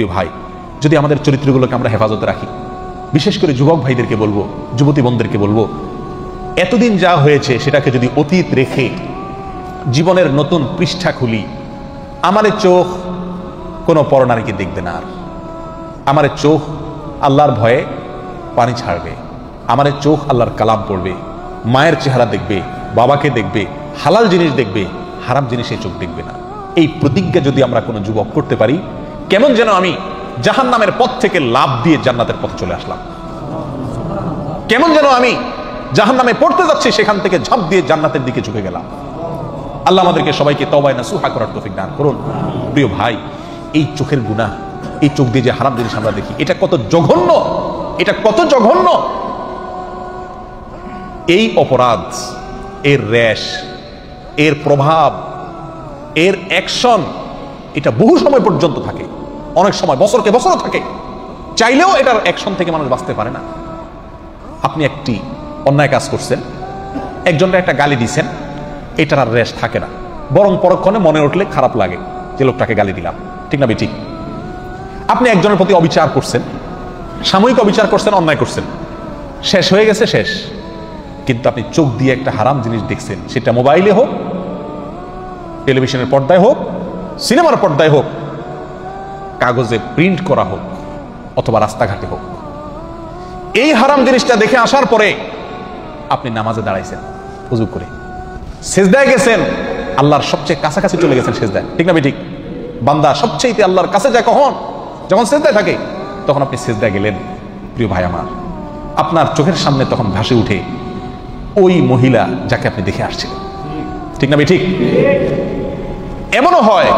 প্রিয় ভাই, যদি আমাদের চরিত্রগুলোকে আমরা হেফাজতে রাখি, বিশেষ করে যুবক ভাইদেরকে বলবো, যুবতী বোনদেরকে বলবো, এতদিন যা হয়েছে সেটাকে যদি অতীত রেখে জীবনের নতুন পৃষ্ঠা খুলি, আমার চোখ কোনো পরনারীকে দেখবে না, আর আমার চোখ আল্লাহর ভয়ে পানি ছাড়বে, আমার চোখ আল্লাহর কালাম পড়বে, মায়ের চেহারা দেখবে, বাবাকে দেখবে, হালাল জিনিস দেখবে, হারাম জিনিসে চোখ দেখবে না। এই প্রতিজ্ঞা যদি আমরা কোনো যুবক করতে পারি, কেমন যেন আমি জাহান্নামের পথ থেকে লাফ দিয়ে জান্নাতের পথে চলে আসলাম, কেমন যেন আমি জাহান্নামে পড়তে যাচ্ছি সেখান থেকে ঝাঁপ দিয়ে জান্নাতের দিকে ঝুঁকে গেলাম। আল্লাহ আমাদেরকে সবাইকে তওবায়ে নাসুহা করার তৌফিক দান করুন। প্রিয় ভাই, এই চোখের গুনাহ, এই চোখ দিয়ে যে হারাম জিনিস আমরা দেখি, এটা কত জঘন্য, এটা কত জঘন্য। এই অপরাধ, এর রেশ, এর প্রভাব, এর অ্যাকশন, এটা বহু সময় পর্যন্ত থাকে, অনেক সময় বছরকে বছর থাকে, চাইলেও এটার অ্যাকশন থেকে মানুষ বাঁচতে পারে না। আপনি একটি অন্যায় কাজ করছেন, একজনের একটা গালি দিচ্ছেন, এটার আর রেশ থাকে না, বরং পরক্ষণে মনে উঠলে খারাপ লাগে যে লোকটাকে গালি দিলাম, ঠিক না বেঠিক? আপনি একজনের প্রতি অবিচার করছেন, সাময়িক অবিচার করছেন, অন্যায় করছেন, শেষ হয়ে গেছে, শেষ। কিন্তু আপনি চোখ দিয়ে একটা হারাম জিনিস দেখছেন, সেটা মোবাইলে হোক, টেলিভিশনের পর্দায় হোক, সিনেমার পর্দায় হোক, কাগজে প্রিন্ট করা হোক, অথবা রাস্তাঘাটে হোক, এই হারাম জিনিসটা দেখে আসার পরে আপনি নামাজে দাঁড়াইছেন, ওযু করে সিজদায় গেছেন, আল্লাহর সবচেয়ে কাছাকাছি চলে গেছেন সিজদায়, ঠিক না বেঠিক? বান্দা সবচেয়ে আল্লাহর কাছে যায় কখন? যখন সিজদায় থাকে, তখন আপনি সিজদায় গেলেন। প্রিয় ভাই আমার, আপনার চোখের সামনে তখন ভাসে উঠে ওই মহিলা যাকে আপনি দেখে আসছিলেন, ঠিক না বেঠিক? এমনও হয়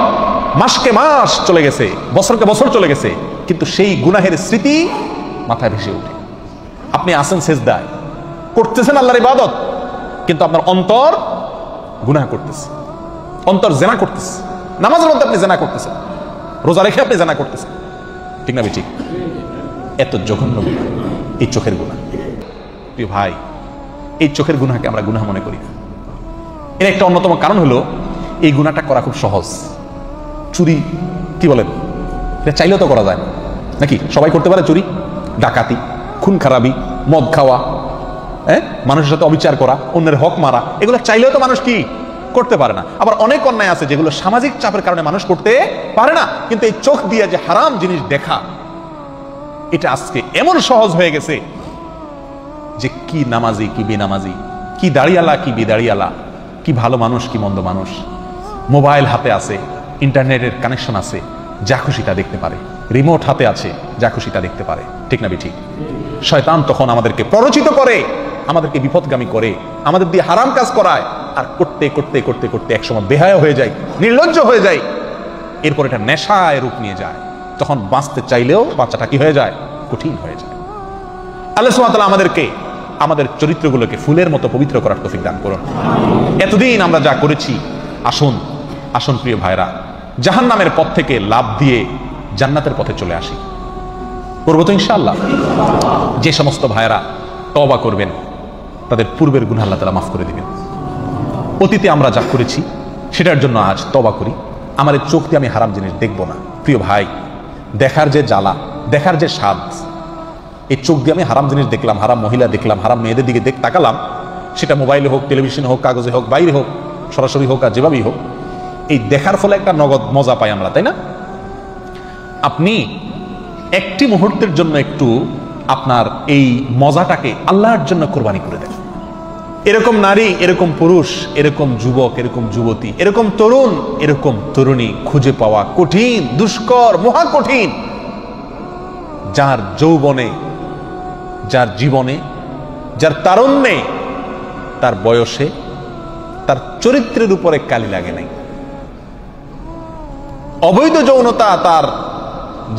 মাসকে মাস চলে গেছে, বছরকে বছর চলে গেছে, কিন্তু সেই গুনাহের স্মৃতি মাথায় ভেসে ওঠে। আপনি আছেন সিজদায়, করতেছেন আল্লাহর ইবাদত, কিন্তু আপনার অন্তর গুনাহ করতেছে, অন্তর জেনা করতেছে, নামাজের মধ্যে আপনি জেনা করতেছেন, রোজা রেখে আপনি জেনা করতেছেন, ঠিক না বেঠিক? এত জঘন্য গুনাহ এই চোখের গুনাহ। প্রিয় ভাই, এই চোখের গুনাহকে আমরা গুনাহ মনে করি না। এর একটা অন্যতম কারণ হলো এই গুনাহটা করা খুব সহজ। চুরি, কি বলেন, এটা চাইলেও তো করা যায় না, নাকি? সবাই করতে পারে চুরি, ডাকাতি, খুন খারাপি, মদ খাওয়া, মানুষের সাথে অবিচার করা, অন্যের হক মারা, এগুলো চাইলেও তো মানুষ কি করতে পারে না। আবার অনেক অন্যায় আছে যেগুলো সামাজিক চাপের কারণে মানুষ করতে পারে না, কিন্তু এই চোখ দিয়ে যে হারাম জিনিস দেখা, এটা আজকে এমন সহজ হয়ে গেছে যে কি নামাজি কি বেনামাজি, কি দাড়িয়ালা কি বেদাড়িয়ালা, কি ভালো মানুষ কি মন্দ মানুষ, মোবাইল হাতে আছে, ইন্টারনেটের কানেকশন আছে, যা খুশি তা দেখতে পারে, রিমোট হাতে আছে, যা খুশি তা দেখতে পারে, ঠিক না বেঠিক? শয়তান তখন আমাদেরকে প্ররোচিত করে, আমাদেরকে বিপদগামী করে, আমাদের দিয়ে হারাম কাজ করায়, আর করতে করতে করতে করতে একসময় বেহায়া হয়ে যায়, নির্লজ্জ হয়ে যায়, এরপর এটা নেশায় রূপ নিয়ে যায়, তখন বাঁচতে চাইলেও বাচ্চাটা কি হয়ে যায়? কঠিন হয়ে যায়। আল্লাহ সুবহানাহু ওয়া তাআলা আমাদেরকে আমাদের চরিত্রগুলোকে ফুলের মতো পবিত্র করার তৌফিক দান করুন। এতদিন আমরা যা করেছি, আসুন আসুন প্রিয় ভাইরা, জাহান্নামের পথ থেকে লাভ দিয়ে জান্নাতের পথে চলে আসি। করবো তো ইনশাআল্লাহ? যে সমস্ত ভাইরা তওবা করবেন, তাদের পূর্বের গুনাহ আল্লাহ তাআলা মাফ করে দিবেন। অতীতে আমরা যা করেছি সেটার জন্য আজ তওবা করি, আমার চোখ দিয়ে আমি হারাম জিনিস দেখব না। প্রিয় ভাই, দেখার যে জ্বালা, দেখার যে স্বাদ, এই চোখ দিয়ে আমি হারাম জিনিস দেখলাম, হারাম মহিলা দেখলাম, হারাম মেয়েদের দিকে তাকালাম, সেটা মোবাইলে হোক, টেলিভিশনে হোক, কাগজে হোক, বাইরে হোক, সরাসরি হোক, আর যেভাবেই হোক, এই দেখার ফলে একটা নগদ মজা পাই আমরা, তাই না? আপনি একটি মুহূর্তের জন্য একটু আপনার এই মজাটাকে আল্লাহর জন্য কোরবানি করে দেন। এরকম নারী, এরকম পুরুষ, এরকম যুবক, এরকম যুবতী, এরকম তরুণ, এরকম তরুণী খুঁজে পাওয়া কঠিন, দুষ্কর, মহা কঠিন, যার যৌবনে, যার জীবনে, যার তারুণ্যে, তার বয়সে, তার চরিত্রের উপরে কালি লাগে নাই, অবৈধ যৌনতা তার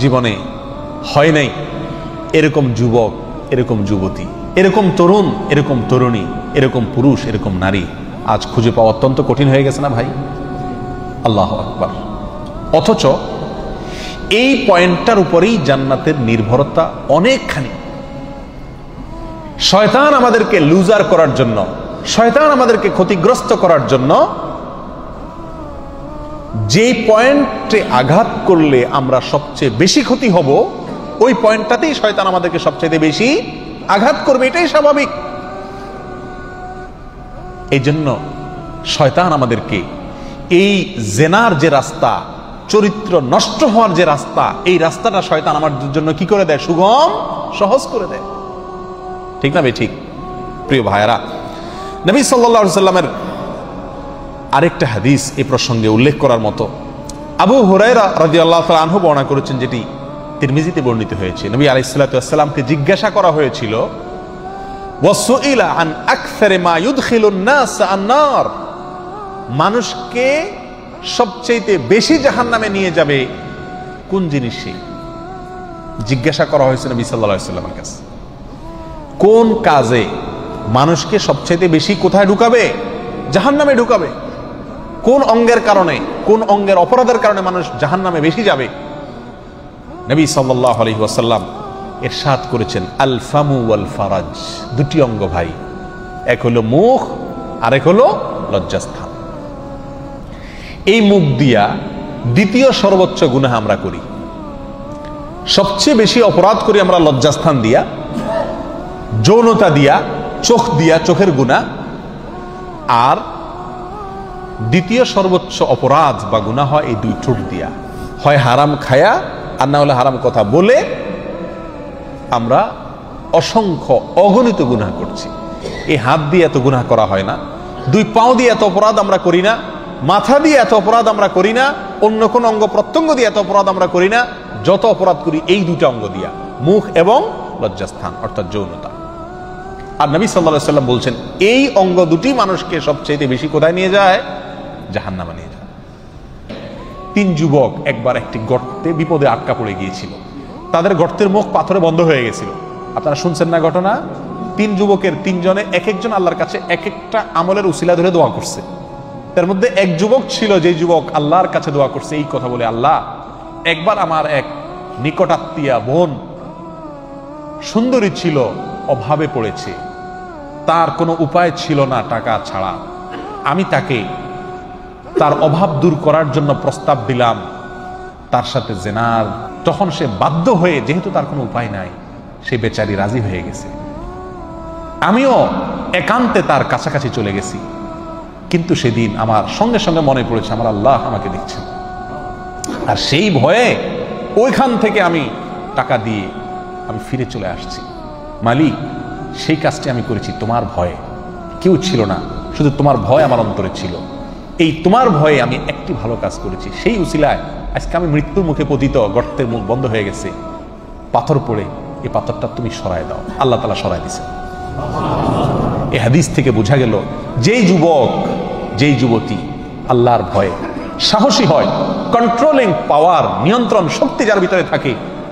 জীবনে হয় নাই, এরকম যুবক, এরকম যুবতী, এরকম তরুণ, এরকম তরুণী, এরকম পুরুষ, এরকম নারী আজ খুঁজে পাওয়া অত্যন্ত কঠিন হয়ে গেছে না ভাই? আল্লাহু আকবার। অথচ এই পয়েন্টটার উপরেই জান্নাতের নির্ভরতা অনেকখানি। শয়তান আমাদেরকে লুজার করার জন্য, শয়তান আমাদেরকে ক্ষতিগ্রস্ত করার জন্য যেই পয়েন্টে আঘাত করলে আমরা সবচেয়ে বেশি ক্ষতি হব, ওই পয়েন্টটাতেই শয়তান আমাদেরকে সবচেয়ে বেশি আঘাত করবে, এটাই স্বাভাবিক। এই জন্য শয়তান আমাদেরকে এই জেনার যে রাস্তা, চরিত্র নষ্ট হওয়ার যে রাস্তা, এই রাস্তাটা শয়তান আমাদের জন্য কি করে দেয়? সুগম, সহজ করে দেয়। ঠিক না ঠিক? প্রিয় ভাইয়েরা, নবী সাল্লাল্লাহু আলাইহি সাল্লামের আরেকটা হাদিস এই প্রসঙ্গে উল্লেখ করার মতো, আবু হুরায়রা রাদিয়াল্লাহু তাআলা আনহু বর্ণনা করেছেন, যেটি তিরমিজিতে বর্ণিত হয়েছে। নবী আলাইহিস সালাতু ওয়াস সালামকে জিজ্ঞাসা করা হয়েছিল, ওয়াসুইলা আন আকসারি মা ইউদখিলুন নাস আন-নার, মানুষকে সবচেয়ে বেশি জাহান্নামে নিয়ে যাবে কোন জিনিসে? জিজ্ঞাসা করা হয়েছে নবী সাল্লাল্লাহু আলাইহি সাল্লামের কাছে, কোন কাজে মানুষকে সবচেয়ে বেশি কোথায় ঢুকাবে? জাহান্নামে ঢুকাবে। কোন অঙ্গের কারণে, কোন অঙ্গের অপরাধের কারণে মানুষ জাহান্নামে বেশি যাবে? নবী সাল্লাল্লাহু আলাইহি ওয়াসাল্লাম ইরশাদ করেছেন, আল ফামু ওয়াল ফারাজ, দুটি অঙ্গ ভাই, এক হলো মুখ, আরেক হলো লজ্জাস্থান। এই মুখ দিয়া দ্বিতীয় সর্বোচ্চ গুনাহ আমরা করি, সবচেয়ে বেশি অপরাধ করি আমরা লজ্জাস্থান দিয়া, যৌনতা দিয়া, চোখ দিয়া, চোখের গুনাহ। আর দ্বিতীয় সর্বোচ্চ অপরাধ বা গুনাহ হয় এই দুই ঠোঁট দিয়া, হয় হারাম খায়া আর না হলে হারাম কথা বলে আমরা অসংখ্য অগণিত গুনাহ করছি। এই হাত দিয়ে এত গুনাহ করা হয় না, দুই পাও দিয়ে এত অপরাধ আমরা করি না, মাথা দিয়ে এত অপরাধ আমরা করি না, অন্য কোন অঙ্গ প্রত্যঙ্গ দিয়ে এত অপরাধ আমরা করি না, যত অপরাধ করি এই দুইটা অঙ্গ দিয়া, মুখ এবং লজ্জাস্থান অর্থাৎ যৌনতা। আর নবী সাল্লাল্লাহু আলাইহি সাল্লাম বলছেন, এই অঙ্গ দুটি মানুষকে সবচেয়ে বেশি কোথায় নিয়ে যায়? জাহান্নামে নিয়ে যায়। 3 যুবক একবার একটি গর্তে বিপদে আটকা পড়ে গিয়েছিল, তাদের গর্তের মুখ পাথরে বন্ধ হয়ে গেছিল। আপনারা শুনছেন না ঘটনা? 3 যুবকের 3 জনে এক একজন আল্লাহর কাছে এক একটা আমলের উসিলা ধরে দোয়া করছে। তার মধ্যে এক যুবক ছিল, যে যুবক আল্লাহর কাছে দোয়া করছে এই কথা বলে, আল্লাহ, একবার আমার এক নিকটাত্মীয়া বোন সুন্দরী ছিল, অভাবে পড়েছে, তার কোনো উপায় ছিল না টাকা ছাড়া, আমি তাকে তার অভাব দূর করার জন্য প্রস্তাব দিলাম তার সাথে জেনার। তখন সে বাধ্য হয়ে, যেহেতু তার কোনো উপায় নাই, সে বেচারি রাজি হয়ে গেছে। আমিও একান্তে তার কাছাকাছি চলে গেছি, কিন্তু সেদিন আমার সঙ্গে সঙ্গে মনে পড়েছে আমার আল্লাহ আমাকে দেখছেন, আর সেই ভয়ে ওইখান থেকে আমি টাকা দিয়ে আমি ফিরে চলে আসছি। মালিক, সেই কাজটি আমি করেছি তোমার ভয়ে, কেউ ছিল না, শুধু তোমার ভয় আমার অন্তরে ছিল। এই তোমার ভয়ে আমি একটি ভালো কাজ করেছি, সেই উসিলায় আজকে আমি মৃত্যুর মুখে পতিত, গর্তের মুখ বন্ধ হয়ে গেছে, পাথর পড়ে, এই পাথরটা তুমি সরায় দাও। আল্লাহ তাআলা সরায় দিছে। এই হাদিস থেকে বোঝা গেল, যেই যুবক, যেই যুবতী আল্লাহর ভয়ে সাহসী হয়, কন্ট্রোলিং পাওয়ার, নিয়ন্ত্রণ শক্তি যার ভিতরে থাকে,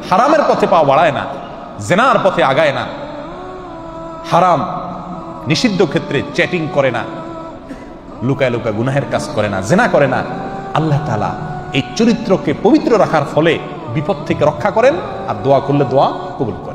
হারামের পথে পা বাড়ায় না, জেনার পথে আগায় না, হারাম নিষিদ্ধ ক্ষেত্রে চ্যাটিং করে না, লুকায় লুকায় গুনাহের কাজ করে না, জেনা করে না, আল্লাহ তাআলা এই চরিত্রকে পবিত্র রাখার ফলে বিপদ থেকে রক্ষা করেন, আর দোয়া করলে দোয়া কবুল করেন।